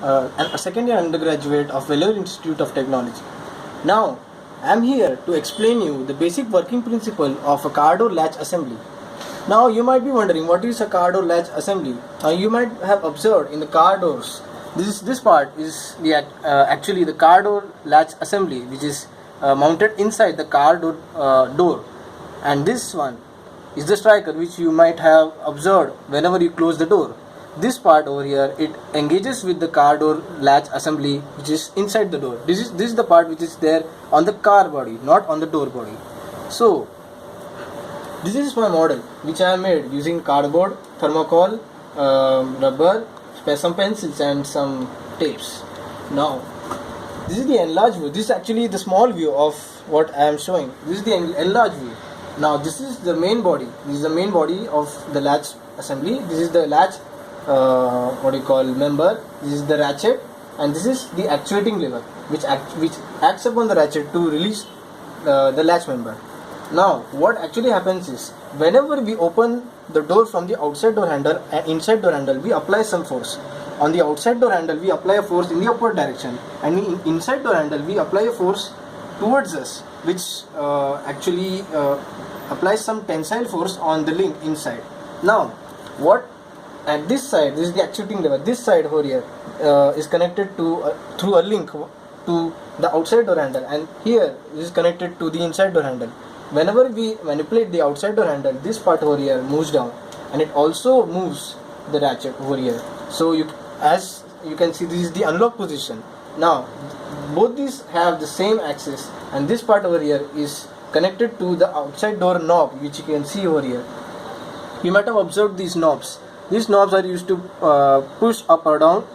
a second year undergraduate of Vellore Institute of Technology. Now, I am here to explain you the basic working principle of a car door latch assembly. Now, you might be wondering what is a car door latch assembly. You might have observed in the car doors. This part is actually the car door latch assembly, which is mounted inside the car door, and this one is the striker, which you might have observed whenever you close the door. This part over here, it engages with the car door latch assembly, which is inside the door. This is the part which is there on the car body, not on the door body. So this is my model, which I have made using cardboard, thermocol, rubber, some pencils and some tapes. Now this is the enlarged view. This is actually the small view of what I am showing. This is the enlarged view. Now this is the main body. This is the main body of the latch assembly. This is the latch member. This is the ratchet, and this is the actuating lever which acts upon the ratchet to release the latch member. Now what actually happens is, whenever we open the door from the outside door handle and inside door handle, we apply some force. On the outside door handle we apply a force in the upward direction, and in inside door handle we apply a force towards us, which actually applies some tensile force on the link inside. Now what at this side, this is the actuating lever. This side over here is connected to through a link to the outside door handle, and here is connected to the inside door handle. Whenever we manipulate the outside door handle, this part over here moves down, and it also moves the ratchet over here. So as you can see, this is the unlock position. Now both these have the same axis, and this part over here is connected to the outside door knob, which you can see over here. You might have observed these knobs. These knobs are used to push up or down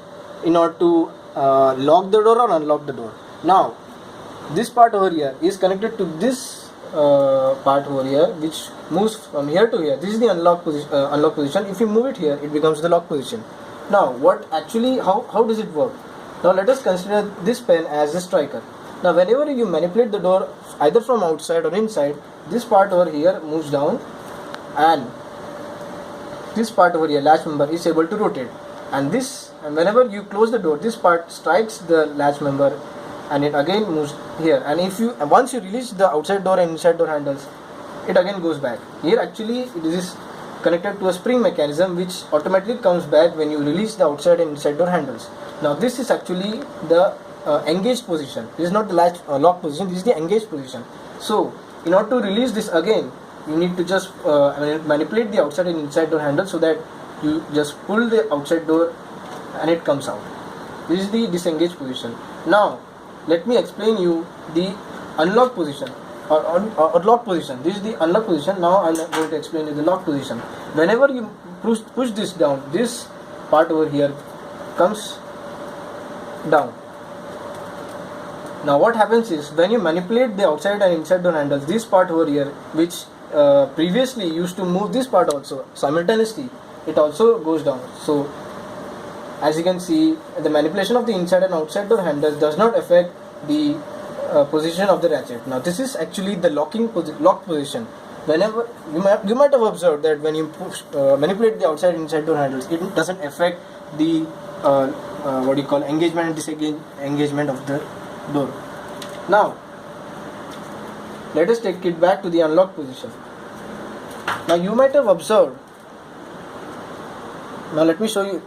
in order to lock the door or unlock the door. Now this part over here is connected to this part over here, which moves from here to here. This is the unlock position. If you move it here, it becomes the lock position. Now how does it work? Now let us consider this pen as a striker. Now whenever you manipulate the door either from outside or inside, this part over here moves down, and this part over here, latch member, is able to rotate, and whenever you close the door, this part strikes the latch member and it again moves here, and once you release the outside door and inside door handles, it again goes back. Here actually it is connected to a spring mechanism which automatically comes back when you release the outside and inside door handles. Now this is actually the engaged position. This is not the latch lock position, this is the engaged position. So in order to release this again, you need to just manipulate the outside and inside door handle, so that you just pull the outside door and it comes out. This is the disengaged position. Now let me explain you the unlock position or lock position. This is the unlock position. Now I am going to explain you the lock position. Whenever you push this down, this part over here comes down. Now what happens is, when you manipulate the outside and inside door handles, this part over here, which previously used to move this part also simultaneously, it also goes down. So as you can see, the manipulation of the inside and outside door handles does not affect the position of the ratchet. Now this is actually the lock position. Whenever you might have observed that when you manipulate the outside and inside door handles, it doesn't affect the engagement and disengagement of the door. Now let us take it back to the unlock position. Now you might have observed. Now let me show you.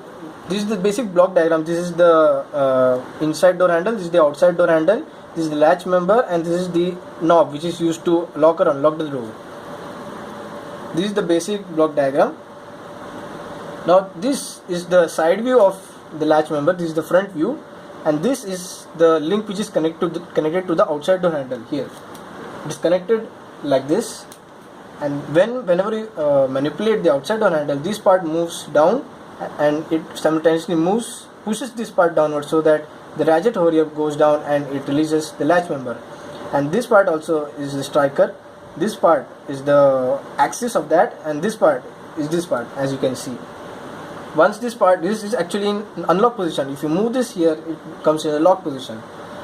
This is the basic block diagram. This is the inside door handle, this is the outside door handle, this is the latch member, and this is the knob which is used to lock or unlock the door. This is the basic block diagram. Now this is the side view of the latch member, this is the front view, and this is the link which is connected to the outside door handle. Here it is connected like this, and whenever you manipulate the outside door handle, this part moves down and it simultaneously pushes this part downward, so that the ratchet over here goes down and it releases the latch member. And this part also is the striker. This part is the axis of that, and this part is this part, as you can see. Once this is actually in unlock position. If you move this here, it comes in a lock position.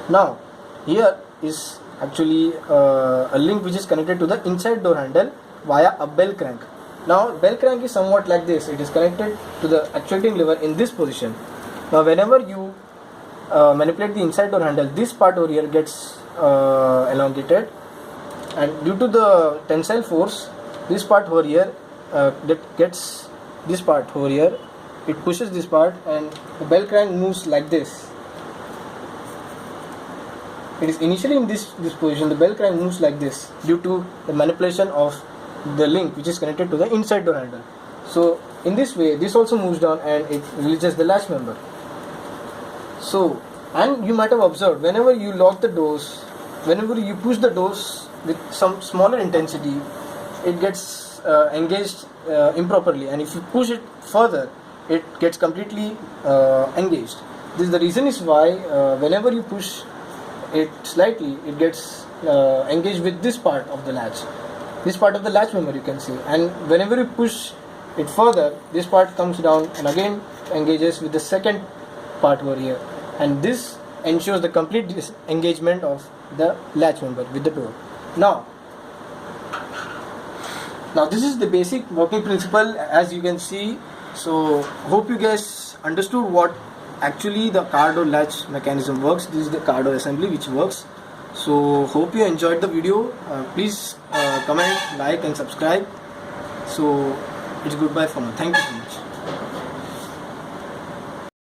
Now here is actually a link which is connected to the inside door handle via a bell crank. Now bell crank is somewhat like this. It is connected to the actuating lever in this position. Now whenever you manipulate the inside door handle, this part over here gets elongated, and due to the tensile force, this part over here that gets this part over here, it pushes this part, and the bell crank moves like this. It is initially in this position. The bell crank moves like this due to the manipulation of the link which is connected to the inside door handle. So in this way, this also moves down and it releases the latch member. So, and you might have observed, whenever you lock the doors, whenever you push the doors with some smaller intensity, it gets engaged improperly, and if you push it further, it gets completely engaged. The reason is why whenever you push it slightly, it gets engaged with this part of the latch. This part of the latch member you can see, and whenever you push it further, this part comes down and again engages with the second part over here, and this ensures the complete disengagement of the latch member with the door. Now this is the basic working principle, as you can see. So hope you guys understood what actually the car door latch mechanism works. This is the car door assembly which works. So hope you enjoyed the video. Please comment, like and subscribe. So it's goodbye for now. Thank you so much.